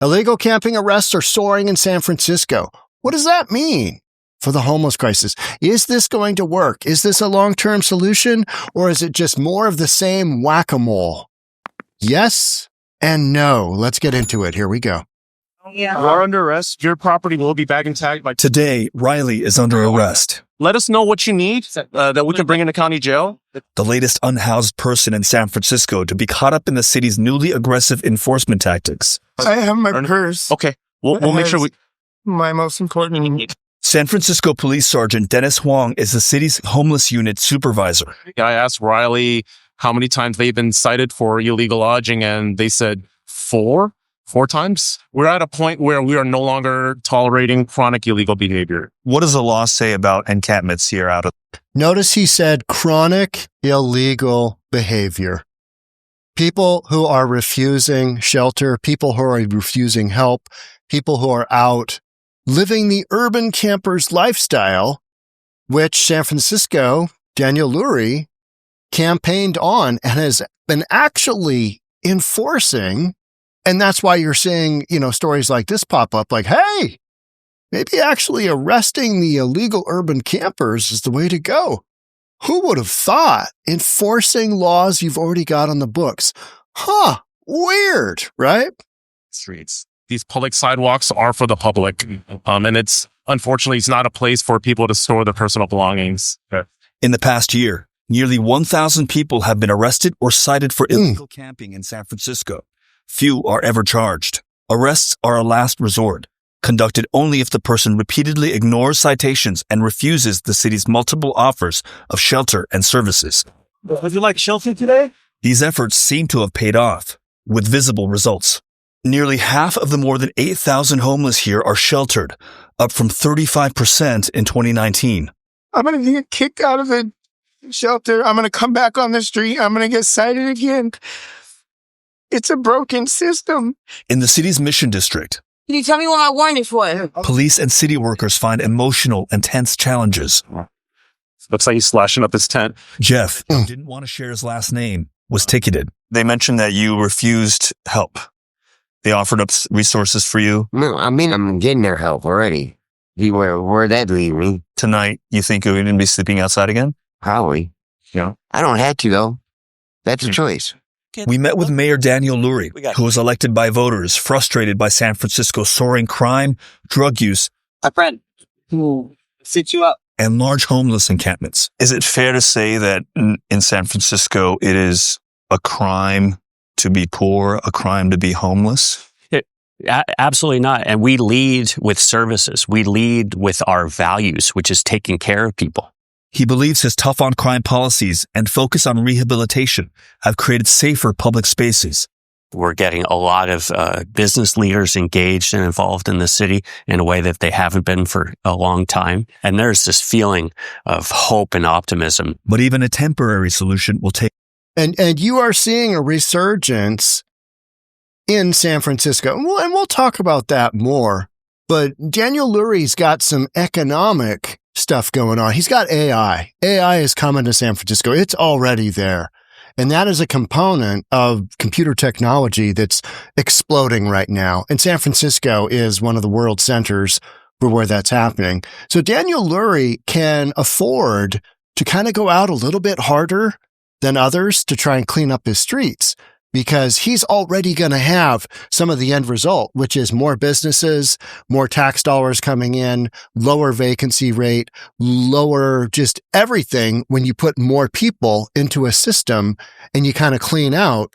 Illegal camping arrests are soaring in San Francisco. What does that mean for the homeless crisis? Is this going to work? Is this a long-term solution, or is it just more of the same whack-a-mole? Yes and no. Let's get into it. Here we go. You are under arrest. Your property will be bag and tagged by Today, Riley is under arrest. Let us know what you need that we can bring into county jail. The latest unhoused person in San Francisco to be caught up in the city's newly aggressive enforcement tactics. I have my purse. Okay, we'll make sure we... My most important need. San Francisco Police Sergeant Dennis Huang is the city's homeless unit supervisor. I asked Riley how many times they've been cited for illegal lodging, and they said four times. We're at a point where we are no longer tolerating chronic illegal behavior. What does the law say about encampments here out of... Notice he said chronic illegal behavior. People who are refusing shelter, people who are refusing help, people who are out living the urban camper's lifestyle, which San Francisco, Daniel Lurie, campaigned on and has been actually enforcing. And that's why you're seeing, stories like this pop up like, hey, maybe actually arresting the illegal urban campers is the way to go. Who would have thought? Enforcing laws you've already got on the books. Weird, right? Streets. These public sidewalks are for the public. And unfortunately, it's not a place for people to store their personal belongings. In the past year, nearly 1,000 people have been arrested or cited for illegal camping in San Francisco. Few are ever charged. Arrests are a last resort, conducted only if the person repeatedly ignores citations and refuses the city's multiple offers of shelter and services. Would you like shelter today? These efforts seem to have paid off, with visible results. Nearly half of the more than 8,000 homeless here are sheltered, up from 35% in 2019. I'm going to get kicked out of the shelter. I'm going to come back on the street. I'm going to get cited again. It's a broken system. In the city's Mission District, Can you tell me what my warrant is for? police and city workers find emotional and tense challenges. Looks like he's slashing up his tent. Jeff, who didn't want to share his last name, was ticketed. They mentioned that you refused help. They offered up resources for you. No, I mean, I'm getting their help already. Where'd that leave me? Tonight, you think you're going to be sleeping outside again? Probably. Yeah. I don't have to, though. That's a choice. We met with Mayor Daniel Lurie, who was elected by voters frustrated by San Francisco's soaring crime, drug use, My friend who sit you up. and large homeless encampments. Is it fair to say that in San Francisco, it is a crime to be poor, a crime to be homeless? Absolutely not. And we lead with services. We lead with our values, which is taking care of people. He believes his tough on crime policies and focus on rehabilitation have created safer public spaces. We're getting a lot of business leaders engaged and involved in the city in a way that they haven't been for a long time. And there's this feeling of hope and optimism. But even a temporary solution will take. And you are seeing a resurgence in San Francisco. And we'll talk about that more. But Daniel Lurie's got some economic stuff going on. He's got AI. AI is coming to San Francisco. It's already there. And that is a component of computer technology that's exploding right now. And San Francisco is one of the world centers for where that's happening. So Daniel Lurie can afford to kind of go out a little bit harder than others to try and clean up his streets, because he's already going to have some of the end result, which is more businesses, more tax dollars coming in, lower vacancy rate, lower just everything when you put more people into a system and you kind of clean out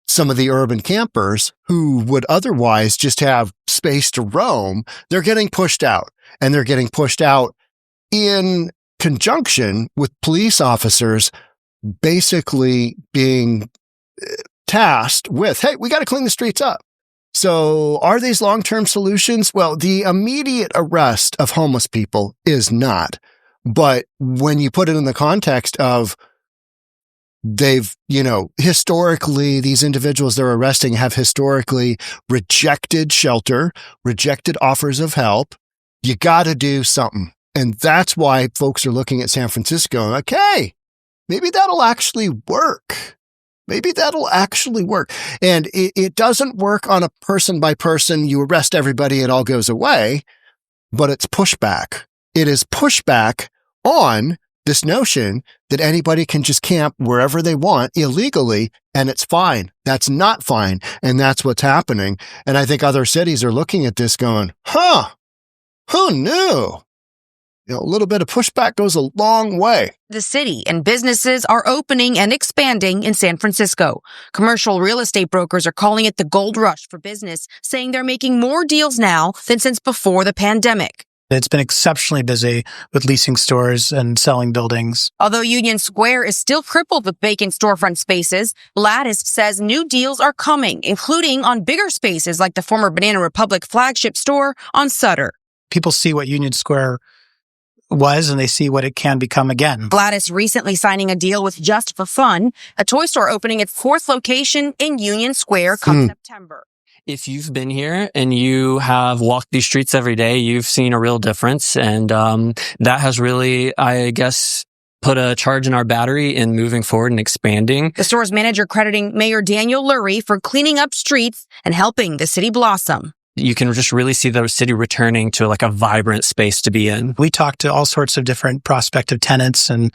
some of the urban campers who would otherwise just have space to roam. They're getting pushed out, and they're getting pushed out in conjunction with police officers basically being tasked with, hey, we got to clean the streets up. So are these long-term solutions? Well, the immediate arrest of homeless people is not. But when you put it in the context of they've, historically, these individuals they're arresting have historically rejected shelter, rejected offers of help, you got to do something. And that's why folks are looking at San Francisco and like, hey, maybe that'll actually work. maybe that'll actually work. And it doesn't work on a person by person. You arrest everybody, it all goes away, but it's pushback. It is pushback on this notion that anybody can just camp wherever they want illegally, and it's fine. That's not fine. And that's what's happening. And I think other cities are looking at this going, who knew? A little bit of pushback goes a long way. The city and businesses are opening and expanding in San Francisco. Commercial real estate brokers are calling it the gold rush for business, saying they're making more deals now than since before the pandemic. It's been exceptionally busy with leasing stores and selling buildings. Although Union Square is still crippled with vacant storefront spaces, Lattice says new deals are coming, including on bigger spaces like the former Banana Republic flagship store on Sutter. People see what Union Square was, and they see what it can become again. Lattice recently signing a deal with Just for Fun, a toy store opening its 4th location in Union Square come September. If you've been here and you have walked these streets every day, you've seen a real difference. And that has really, I guess, put a charge in our battery in moving forward and expanding. The store's manager crediting Mayor Daniel Lurie for cleaning up streets and helping the city blossom. You can just really see the city returning to like a vibrant space to be in. We talked to all sorts of different prospective tenants and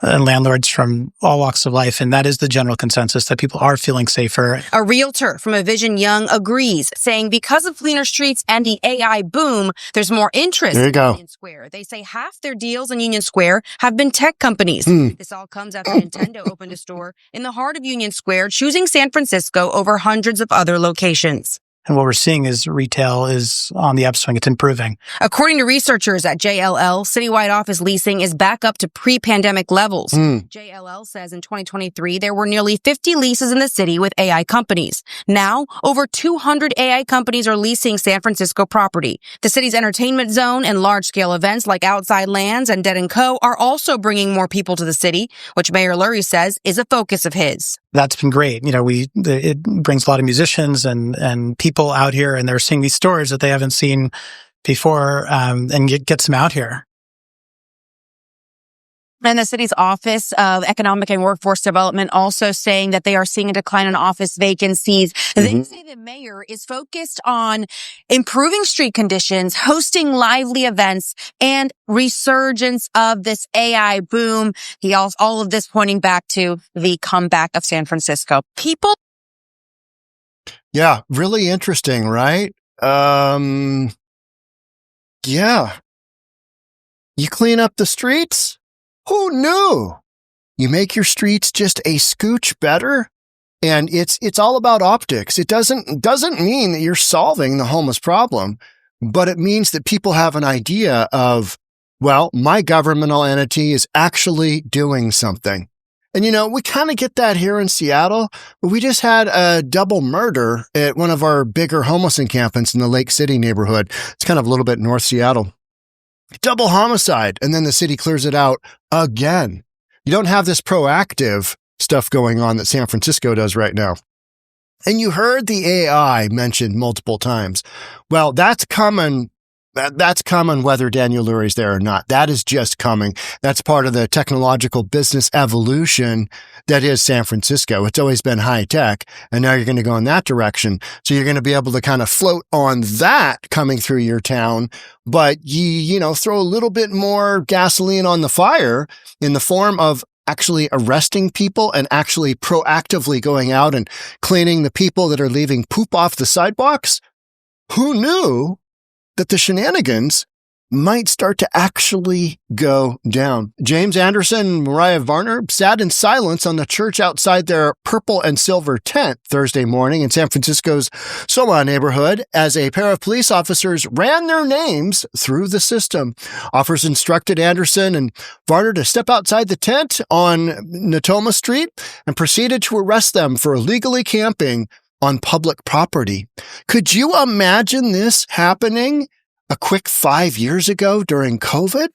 landlords from all walks of life, and that is the general consensus, that people are feeling safer. A realtor from A Vision Young agrees, saying because of cleaner streets and the AI boom, there's more interest in Union Square. They say half their deals in Union Square have been tech companies. This all comes after Nintendo opened a store in the heart of Union Square, choosing San Francisco over hundreds of other locations. And what we're seeing is retail is on the upswing. It's improving. According to researchers at JLL, citywide office leasing is back up to pre-pandemic levels. JLL says in 2023, there were nearly 50 leases in the city with AI companies. Now, over 200 AI companies are leasing San Francisco property. The city's entertainment zone and large-scale events like Outside Lands and Dead & Co. are also bringing more people to the city, which Mayor Lurie says is a focus of his. That's been great. It brings a lot of musicians and people out here, and they're seeing these stores that they haven't seen before, and gets them out here. And the city's Office of Economic and Workforce Development also saying that they are seeing a decline in office vacancies. They say the mayor is focused on improving street conditions, hosting lively events, and resurgence of this AI boom. All of this pointing back to the comeback of San Francisco. Yeah, really interesting, right? Yeah. You clean up the streets? Who knew? You make your streets just a scooch better, and it's all about optics. It doesn't mean that you're solving the homeless problem, but it means that people have an idea of, well, my governmental entity is actually doing something. And, we kind of get that here in Seattle, but we just had a double murder at one of our bigger homeless encampments in the Lake City neighborhood. It's kind of a little bit north Seattle. Double homicide, and then the city clears it out again. You don't have this proactive stuff going on that San Francisco does right now. And you heard the AI mentioned multiple times. Well, that's coming. That's coming whether Daniel Lurie's there or not. That is just coming. That's part of the technological business evolution that is San Francisco. It's always been high tech, and now you're going to go in that direction. So you're going to be able to kind of float on that coming through your town, but you throw a little bit more gasoline on the fire in the form of actually arresting people and actually proactively going out and cleaning the people that are leaving poop off the sidewalks. Who knew that the shenanigans might start to actually go down? James Anderson and Mariah Varner sat in silence on the church outside their purple and silver tent Thursday morning in San Francisco's Soma neighborhood as a pair of police officers ran their names through the system. Officers instructed Anderson and Varner to step outside the tent on Natoma Street and proceeded to arrest them for illegally camping on public property. Could you imagine this happening a quick 5 years ago during COVID?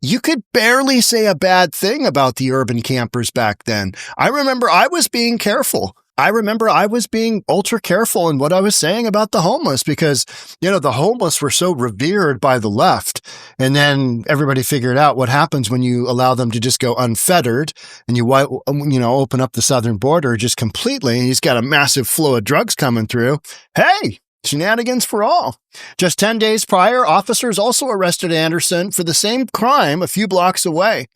You could barely say a bad thing about the urban campers back then. I remember I was being careful I remember I was being ultra careful in what I was saying about the homeless because, the homeless were so revered by the left. And then everybody figured out what happens when you allow them to just go unfettered and you open up the southern border just completely. And he's got a massive flow of drugs coming through. Hey, shenanigans for all. Just 10 days prior, officers also arrested Anderson for the same crime a few blocks away.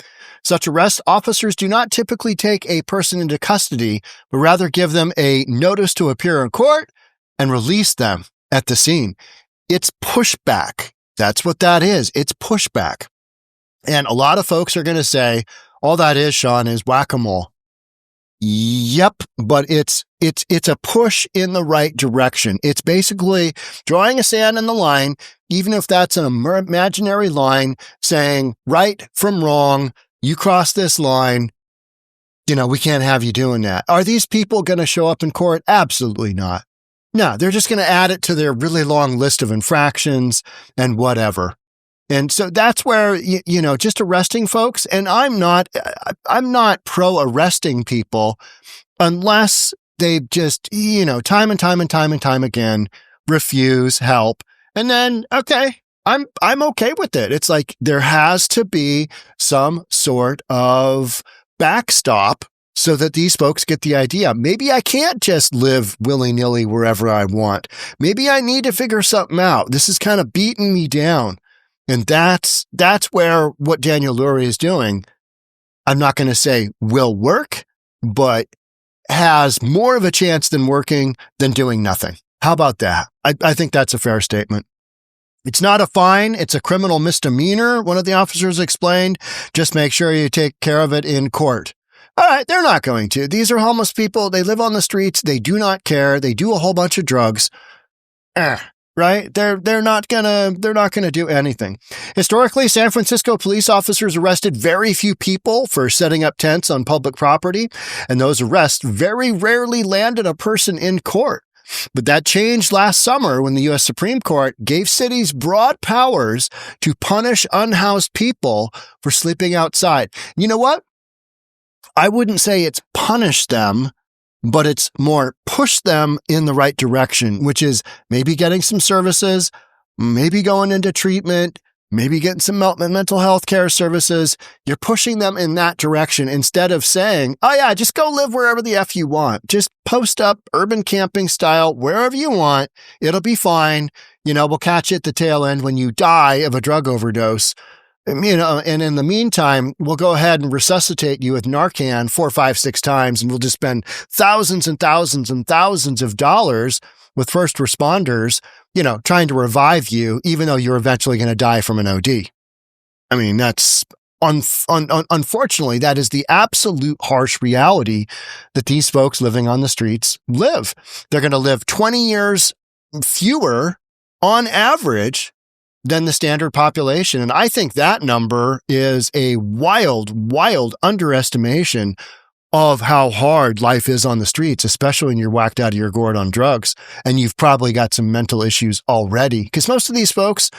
Such arrest, officers do not typically take a person into custody, but rather give them a notice to appear in court and release them at the scene. It's pushback. That's what that is. It's pushback. And a lot of folks are going to say, all that is, Sean, is whack-a-mole. Yep, but it's a push in the right direction. It's basically drawing a sand in the line, even if that's an imaginary line saying right from wrong. You cross this line, we can't have you doing that. Are these people going to show up in court? Absolutely not. No, they're just going to add it to their really long list of infractions and whatever. And so that's where, just arresting folks. And I'm not pro arresting people unless they just, time and time again, refuse help. And then, okay, I'm okay with it. It's like there has to be some sort of backstop so that these folks get the idea. Maybe I can't just live willy-nilly wherever I want. Maybe I need to figure something out. This is kind of beating me down. And that's where what Daniel Lurie is doing, I'm not going to say will work, but has more of a chance than working than doing nothing. How about that? I think that's a fair statement. It's not a fine. It's a criminal misdemeanor, one of the officers explained. Just make sure you take care of it in court. All right, they're not going to. These are homeless people. They live on the streets. They do not care. They do a whole bunch of drugs. Right? They're not gonna do anything. Historically, San Francisco police officers arrested very few people for setting up tents on public property, and those arrests very rarely landed a person in court. But that changed last summer when the U.S. Supreme Court gave cities broad powers to punish unhoused people for sleeping outside. You know what? I wouldn't say it's punish them, but it's more push them in the right direction, which is maybe getting some services, maybe going into treatment, maybe getting some mental health care services. You're pushing them in that direction instead of saying, oh yeah, just go live wherever the F you want. Just post up urban camping style wherever you want. It'll be fine. We'll catch you at the tail end when you die of a drug overdose. And in the meantime, we'll go ahead and resuscitate you with Narcan 4, 5, 6 times, and we'll just spend thousands and thousands and thousands of dollars with first responders, trying to revive you, even though you're eventually going to die from an OD. I mean, that's unfortunately, that is the absolute harsh reality that these folks living on the streets live. They're going to live 20 years fewer on average than the standard population. And I think that number is a wild, wild underestimation of how hard life is on the streets, especially when you're whacked out of your gourd on drugs and you've probably got some mental issues already. Because most of these folks,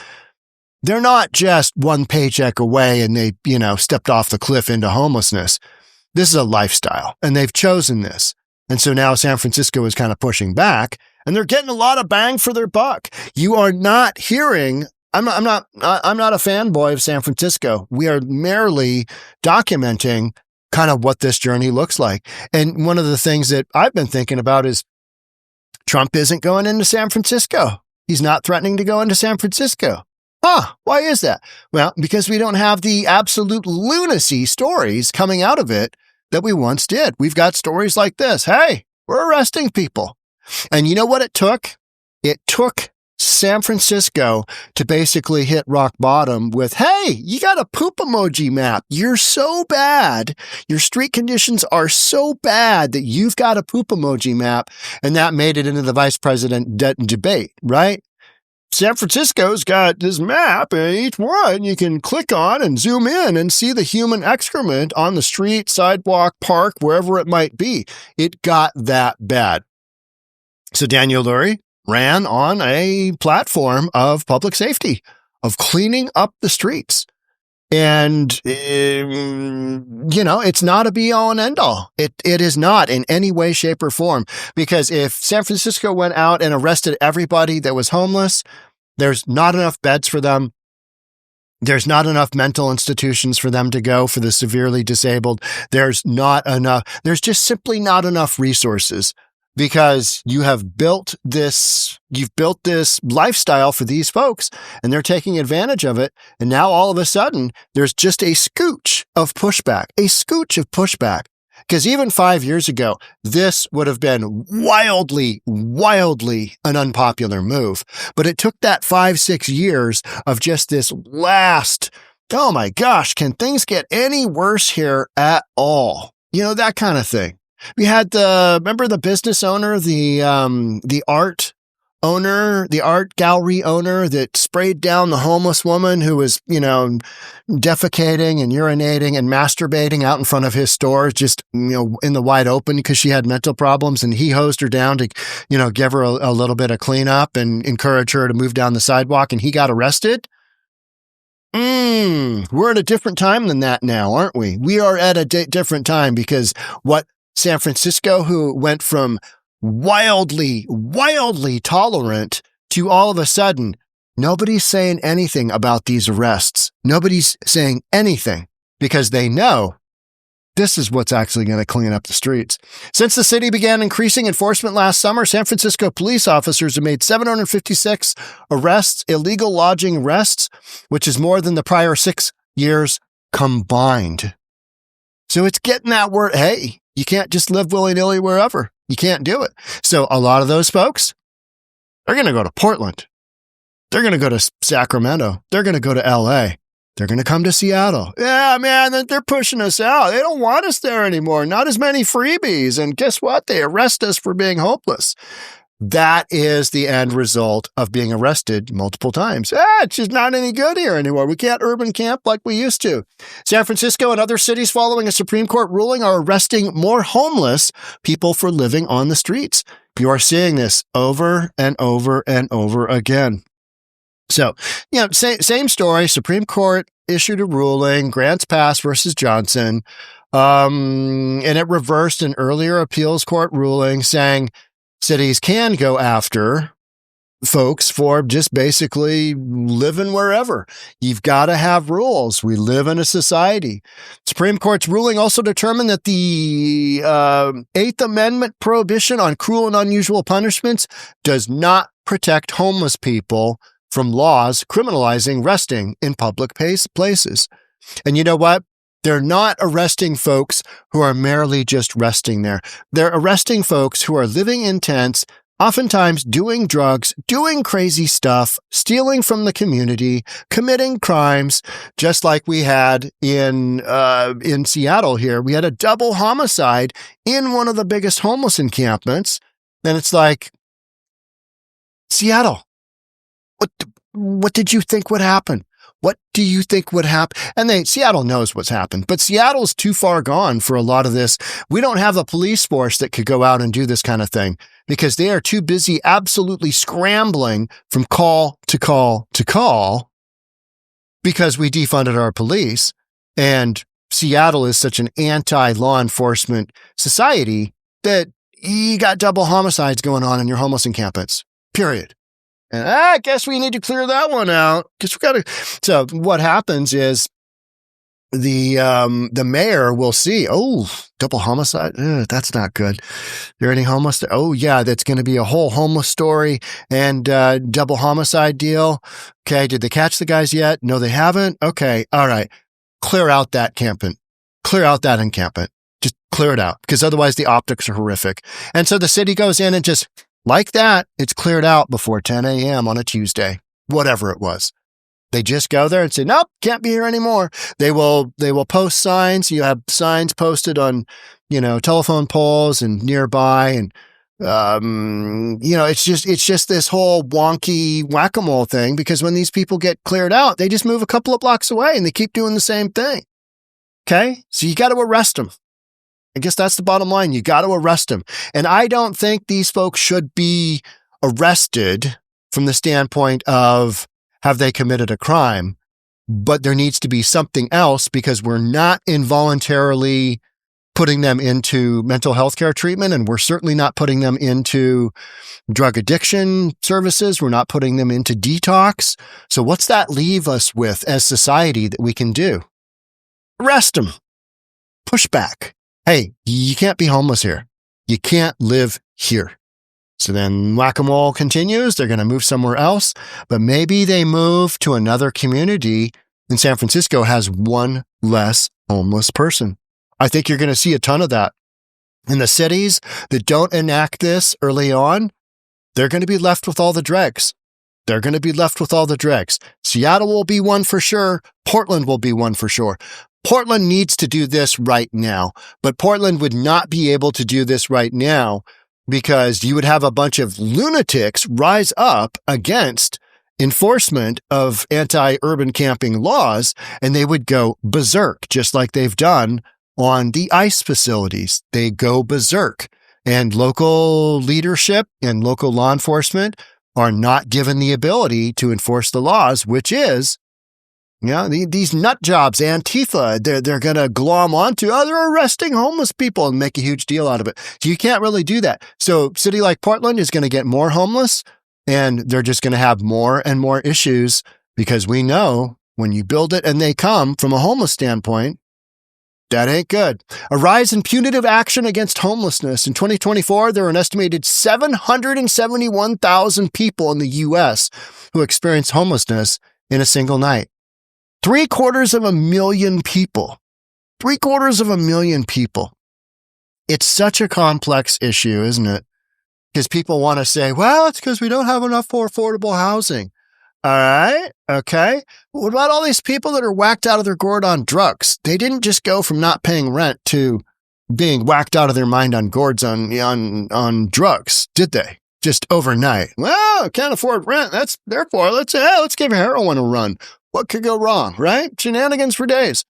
they're not just one paycheck away and they, stepped off the cliff into homelessness. This is a lifestyle and they've chosen this. And so now San Francisco is kind of pushing back and they're getting a lot of bang for their buck. You are not hearing I'm not a fanboy of San Francisco. We are merely documenting kind of what this journey looks like. And one of the things that I've been thinking about is Trump isn't going into San Francisco. He's not threatening to go into San Francisco. Why is that? Well, because we don't have the absolute lunacy stories coming out of it that we once did. We've got stories like this. Hey, we're arresting people. And you know what it took? It took San Francisco to basically hit rock bottom with, hey, you got a poop emoji map. You're so bad. Your street conditions are so bad that you've got a poop emoji map. And that made it into the vice president debate, right? San Francisco's got this map, and each one you can click on and zoom in and see the human excrement on the street, sidewalk, park, wherever it might be. It got that bad. So Daniel Lurie ran on a platform of public safety, of cleaning up the streets. And, it's not a be all and end all. It is not in any way, shape, or form. Because if San Francisco went out and arrested everybody that was homeless, there's not enough beds for them. There's not enough mental institutions for them to go for the severely disabled. There's just simply not enough resources, because you've built this lifestyle for these folks, and they're taking advantage of it. And now all of a sudden, there's just a scooch of pushback. Because even 5 years ago, this would have been wildly an unpopular move. But it took that 5-6 years of just this last, oh my gosh, can things get any worse here at all? That kind of thing. We had remember the business owner, the art owner, the art gallery owner that sprayed down the homeless woman who was, defecating and urinating and masturbating out in front of his store, just, in the wide open because she had mental problems. And he hosed her down to, give her a little bit of cleanup and encourage her to move down the sidewalk. And he got arrested. We're at a different time than that now, aren't we? We are at a different time, because what San Francisco, who went from wildly tolerant to all of a sudden, nobody's saying anything about these arrests. Nobody's saying anything because they know this is what's actually going to clean up the streets. Since the city began increasing enforcement last summer, San Francisco police officers have made 756 arrests, illegal lodging arrests, which is more than the prior 6 years combined. So it's getting that word, hey, you can't just live willy-nilly wherever. You can't do it. So a lot of those folks, they're going to go to Portland. They're going to go to Sacramento. They're going to go to LA. They're going to come to Seattle. Yeah, man, they're pushing us out. They don't want us there anymore. Not as many freebies. And guess what? They arrest us for being hopeless. That is the end result of being arrested multiple times. It's just not any good here anymore. We can't urban camp like we used to. San Francisco and other cities following a Supreme Court ruling are arresting more homeless people for living on the streets. You are seeing this over and over and over again. So, same story. Supreme Court issued a ruling, Grants Pass versus Johnson, and it reversed an earlier appeals court ruling saying cities can go after folks for just basically living wherever. You've got to have rules. We live in a society. Supreme Court's ruling also determined that the Eighth Amendment prohibition on cruel and unusual punishments does not protect homeless people from laws criminalizing resting in public places. And you know what? They're not arresting folks who are merely just resting there. They're arresting folks who are living in tents, oftentimes doing drugs, doing crazy stuff, stealing from the community, committing crimes, just like we had in Seattle here. We had a double homicide in one of the biggest homeless encampments. And it's like, Seattle, what did you think would happen? What do you think would happen? And Seattle knows what's happened, but Seattle's too far gone for a lot of this. We don't have a police force that could go out and do this kind of thing because they are too busy absolutely scrambling from call to call to call because we defunded our police. And Seattle is such an anti-law enforcement society that you got double homicides going on in your homeless encampments, period. And I guess we need to clear that one out because we got to. So what happens is the mayor will see, double homicide. That's not good. There any homeless? Oh yeah, that's going to be a whole homeless story and double homicide deal. Okay, did they catch the guys yet? No, they haven't. Okay, all right. Clear out that encampment. Clear out that encampment. Just clear it out because otherwise the optics are horrific. And so the city goes in and just. Like that, it's cleared out before 10 a.m. on a Tuesday, whatever it was. They just go there and say, nope, can't be here anymore. They will post signs. You have signs posted on, telephone poles and nearby. And, it's just this whole wonky whack-a-mole thing because when these people get cleared out, they just move a couple of blocks away and they keep doing the same thing. Okay. So you got to arrest them. I guess that's the bottom line. You got to arrest them. And I don't think these folks should be arrested from the standpoint of have they committed a crime, but there needs to be something else because we're not involuntarily putting them into mental health care treatment, and we're certainly not putting them into drug addiction services. We're not putting them into detox. So what's that leave us with as society that we can do? Arrest them. Push back. Hey, you can't be homeless here. You can't live here. So then whack-a-mole continues. They're going to move somewhere else, but maybe they move to another community in San Francisco has one less homeless person. I think you're going to see a ton of that. In the cities that don't enact this early on, they're going to be left with all the dregs. They're going to be left with all the dregs. Seattle will be one for sure. Portland will be one for sure. Portland needs to do this right now, but Portland would not be able to do this right now because you would have a bunch of lunatics rise up against enforcement of anti-urban camping laws, and they would go berserk, just like they've done on the ICE facilities. They go berserk, and local leadership and local law enforcement are not given the ability to enforce the laws, which is, these nut jobs, Antifa, they're going to glom onto, they're arresting homeless people and make a huge deal out of it. So you can't really do that. So a city like Portland is going to get more homeless, and they're just going to have more and more issues because we know when you build it and they come from a homeless standpoint, that ain't good. A rise in punitive action against homelessness. In 2024, there were an estimated 771,000 people in the U.S. who experienced homelessness in a single night. 750,000 people. 750,000 people. It's such a complex issue, isn't it? Because people want to say, well, it's because we don't have enough for affordable housing. All right. Okay. What about all these people that are whacked out of their gourd on drugs? They didn't just go from not paying rent to being whacked out of their mind on gourds on drugs, did they? Just overnight. Well, I can't afford rent. Therefore, let's give heroin a run. What could go wrong, right? Shenanigans for days.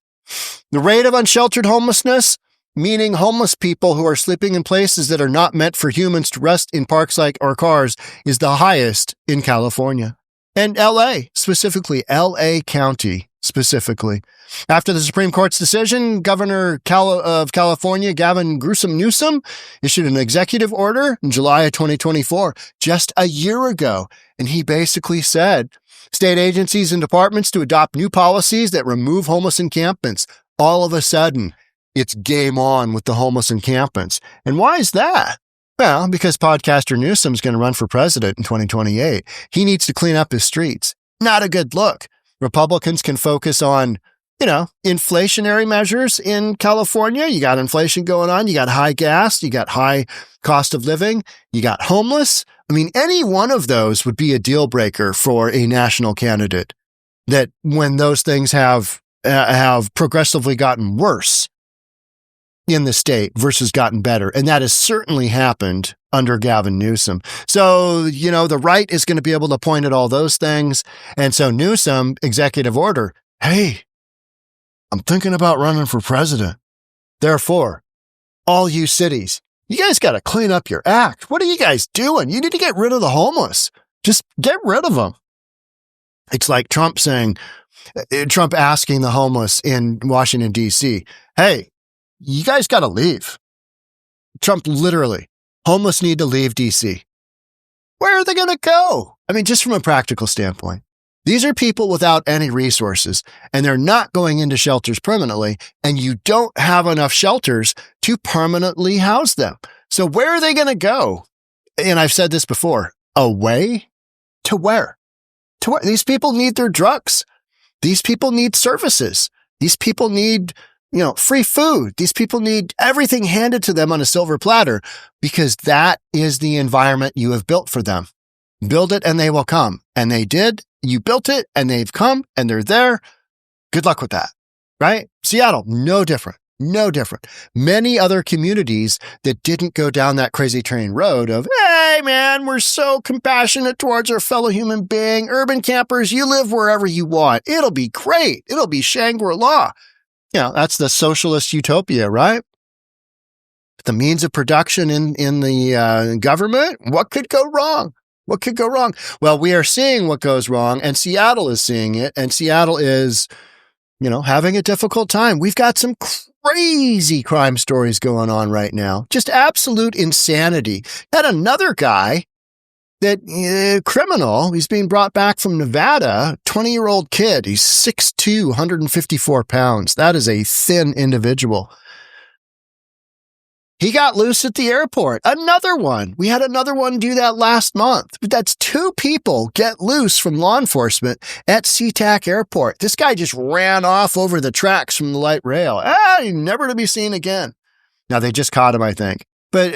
The rate of unsheltered homelessness, meaning homeless people who are sleeping in places that are not meant for humans to rest in parks or cars, is the highest in California. And LA, specifically, LA County, specifically. After the Supreme Court's decision, Governor of California, Gavin Newsom, issued an executive order in July of 2024, just a year ago. And he basically said, state agencies and departments to adopt new policies that remove homeless encampments. All of a sudden, it's game on with the homeless encampments. And why is that? Well, because podcaster Newsom's going to run for president in 2028. He needs to clean up his streets. Not a good look. Republicans can focus on, inflationary measures in California. You got inflation going on. You got high gas. You got high cost of living. You got homeless. I mean, any one of those would be a deal breaker for a national candidate. That when those things have progressively gotten worse in the state versus gotten better. And that has certainly happened under Gavin Newsom. So, the right is going to be able to point at all those things. And so Newsom, executive order, hey, I'm thinking about running for president. Therefore, all you cities, you guys got to clean up your act. What are you guys doing? You need to get rid of the homeless. Just get rid of them. It's like Trump asking the homeless in Washington, D.C., hey, you guys got to leave. Trump literally, homeless need to leave DC. Where are they going to go? I mean, just from a practical standpoint, these are people without any resources, and they're not going into shelters permanently, and you don't have enough shelters to permanently house them. So where are they going to go? And I've said this before, away to where? To where? These people need their drugs. These people need services. These people need free food. These people need everything handed to them on a silver platter because that is the environment you have built for them. Build it and they will come. And they did. You built it and they've come and they're there. Good luck with that, right? Seattle, no different. No different. Many other communities that didn't go down that crazy train road of, hey, man, we're so compassionate towards our fellow human being. Urban campers, you live wherever you want. It'll be great. It'll be Shangri-La. That's the socialist utopia, right? The means of production in the government, what could go wrong? What could go wrong? Well, we are seeing what goes wrong, and Seattle is seeing it, and Seattle is, having a difficult time. We've got some crazy crime stories going on right now. Just absolute insanity. Had another guy criminal. He's being brought back from Nevada, 20-year-old kid. He's 6'2", 154 pounds. That is a thin individual. He got loose at the airport. Another one. We had another one do that last month. But that's 2 people get loose from law enforcement at SeaTac Airport. This guy just ran off over the tracks from the light rail. Never to be seen again. Now, they just caught him, I think. But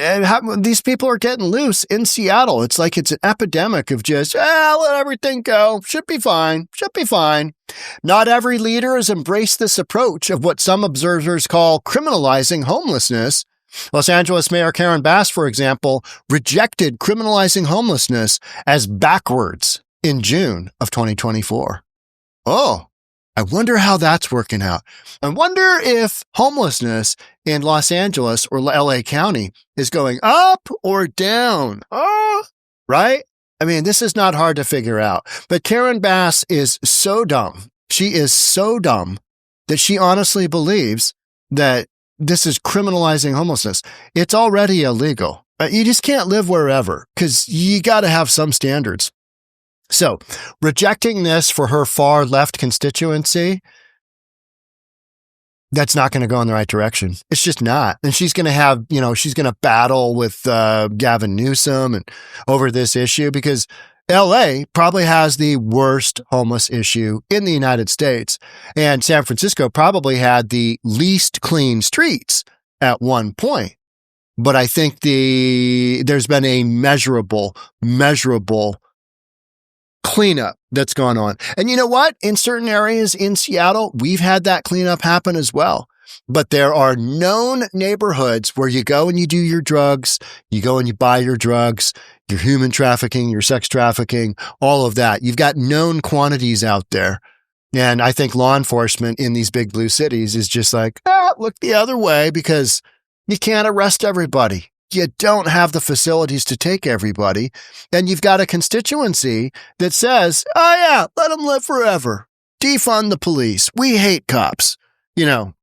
these people are getting loose in Seattle. It's like it's an epidemic of just, let everything go. Should be fine. Should be fine. Not every leader has embraced this approach of what some observers call criminalizing homelessness. Los Angeles Mayor Karen Bass, for example, rejected criminalizing homelessness as backwards in June of 2024. Oh, I wonder how that's working out. I wonder if homelessness in Los Angeles or LA County is going up or down. Right? I mean, this is not hard to figure out. But Karen Bass is so dumb. She is so dumb that she honestly believes that this is criminalizing homelessness. It's already illegal. You just can't live wherever because you got to have some standards. So rejecting this for her far left constituency, that's not going to go in the right direction. It's just not. And she's going to have, she's going to battle with Gavin Newsom and over this issue because LA probably has the worst homeless issue in the United States. And San Francisco probably had the least clean streets at one point. But I think there's been a measurable cleanup that's gone on. And you know what? In certain areas in Seattle, we've had that cleanup happen as well. But there are known neighborhoods where you go and you do your drugs, you go and you buy your drugs, your human trafficking, your sex trafficking, all of that. You've got known quantities out there. And I think law enforcement in these big blue cities is just like, look the other way because you can't arrest everybody. You don't have the facilities to take everybody. And you've got a constituency that says, let them live forever. Defund the police. We hate cops.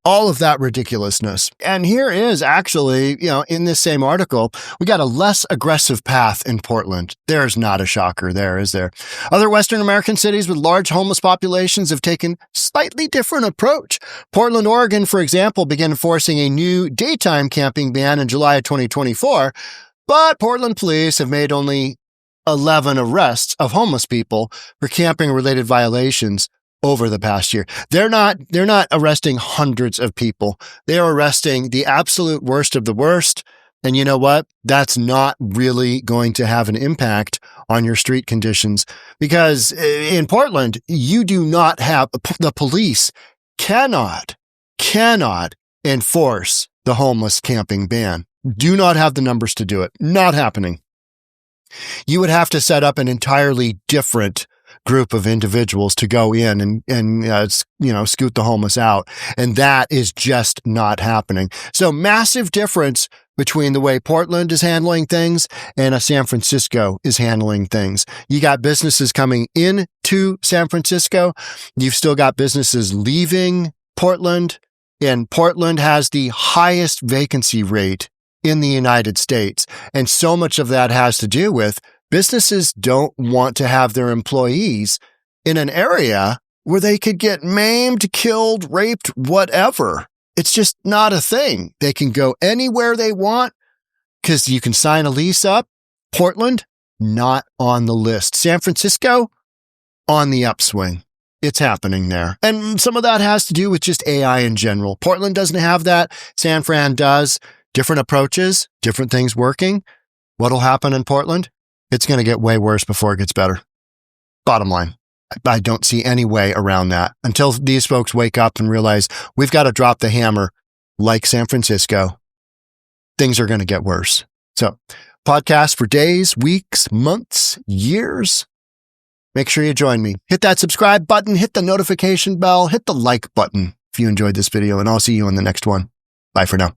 All of that ridiculousness. And here is actually, in this same article, we got a less aggressive path in Portland. There's not a shocker there, is there? Other Western American cities with large homeless populations have taken slightly different approach. Portland, Oregon, for example, began enforcing a new daytime camping ban in July of 2024, but Portland police have made only 11 arrests of homeless people for camping-related violations over the past year. They're not arresting hundreds of people. They are arresting the absolute worst of the worst. And you know what? That's not really going to have an impact on your street conditions because in Portland, you do not have, the police cannot enforce the homeless camping ban. Do not have the numbers to do it. Not happening. You would have to set up an entirely different group of individuals to go in and scoot the homeless out. And that is just not happening. So massive difference between the way Portland is handling things and San Francisco is handling things. You got businesses coming into San Francisco. You've still got businesses leaving Portland. And Portland has the highest vacancy rate in the United States. And so much of that has to do with businesses don't want to have their employees in an area where they could get maimed, killed, raped, whatever. It's just not a thing. They can go anywhere they want because you can sign a lease up. Portland, not on the list. San Francisco, on the upswing. It's happening there. And some of that has to do with just AI in general. Portland doesn't have that. San Fran does. Different approaches, different things working. What'll happen in Portland? It's going to get way worse before it gets better. Bottom line, I don't see any way around that until these folks wake up and realize we've got to drop the hammer like San Francisco. Things are going to get worse. So, podcast for days, weeks, months, years. Make sure you join me. Hit that subscribe button, hit the notification bell, hit the like button if you enjoyed this video, and I'll see you in the next one. Bye for now.